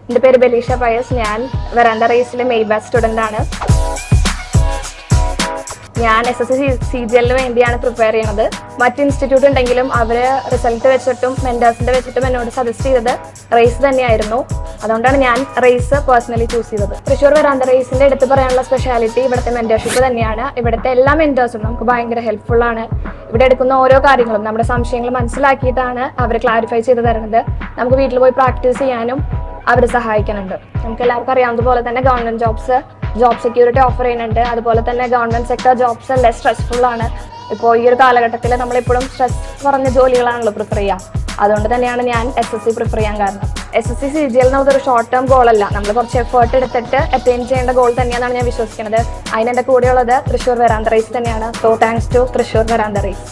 എൻ്റെ പേര് ബലീഷ പയസ്. ഞാൻ വെറാൻഡ റേസിലെ മെയിൽ ബാച്ച് സ്റ്റുഡൻ്റ് ആണ്. ഞാൻ SSC CGL വേണ്ടിയാണ് പ്രിപ്പയർ ചെയ്യുന്നത്. മറ്റ് ഇൻസ്റ്റിറ്റ്യൂട്ട് ഉണ്ടെങ്കിലും അവർ റിസൾട്ട് വെച്ചിട്ടും മെൻറ്റേഴ്സിൻ്റെ വെച്ചിട്ടും എന്നോട് സജസ്റ്റ് ചെയ്തത് റേസ് തന്നെയായിരുന്നു. അതുകൊണ്ടാണ് ഞാൻ റേസ് പേഴ്സണലി ചൂസ് ചെയ്തത്. തൃശ്ശൂർ വെറാൻഡ റേസിൻ്റെ എടുത്ത് പറയാനുള്ള സ്പെഷ്യാലിറ്റി ഇവിടുത്തെ മെൻറ്റർഷിപ്പ് തന്നെയാണ്. ഇവിടുത്തെ എല്ലാ മെൻറ്റേഴ്സും നമുക്ക് ഭയങ്കര ഹെൽപ്ഫുള്ളാണ്. ഇവിടെ എടുക്കുന്ന ഓരോ കാര്യങ്ങളും നമ്മുടെ സംശയങ്ങൾ മനസ്സിലാക്കിയിട്ടാണ് അവർ ക്ലാരിഫൈ ചെയ്ത് തരുന്നത്. നമുക്ക് വീട്ടിൽ പോയി പ്രാക്ടീസ് ചെയ്യാനും അവർ സഹായിക്കുന്നുണ്ട്. നമുക്ക് എല്ലാവർക്കും അറിയാവുന്നതുപോലെ തന്നെ ഗവൺമെൻറ് ജോബ് സെക്യൂരിറ്റി ഓഫർ ചെയ്യുന്നുണ്ട്. അതുപോലെ തന്നെ ഗവൺമെൻറ് സെക്ടർ ജോബ്സ് എല്ലാം സ്ട്രെസ്ഫുൾ ആണ്. ഇപ്പോൾ ഈ ഒരു കാലഘട്ടത്തിൽ നമ്മളെപ്പോഴും സ്ട്രെസ് കുറഞ്ഞ ജോലികളാണല്ലോ പ്രിഫർ ചെയ്യുക. അതുകൊണ്ട് തന്നെയാണ് ഞാൻ SSC പ്രിഫർ ചെയ്യാൻ കാരണം. SSC CGL എന്നുള്ളതൊരു ഷോർട്ട് ടേം ഗോൾ അല്ല, നമ്മൾ കുറച്ച് എഫേർട്ട് എടുത്തിട്ട് അറ്റൈൻ ചെയ്യേണ്ട ഗോൾ തന്നെയാണെന്നാണ് ഞാൻ വിശ്വസിക്കുന്നത്. അതിനെൻ്റെ കൂടെയുള്ളത് തൃശ്ശൂർ വെറാൻഡ റേസ് തന്നെയാണ്. So thanks to Thrissur veranda raise.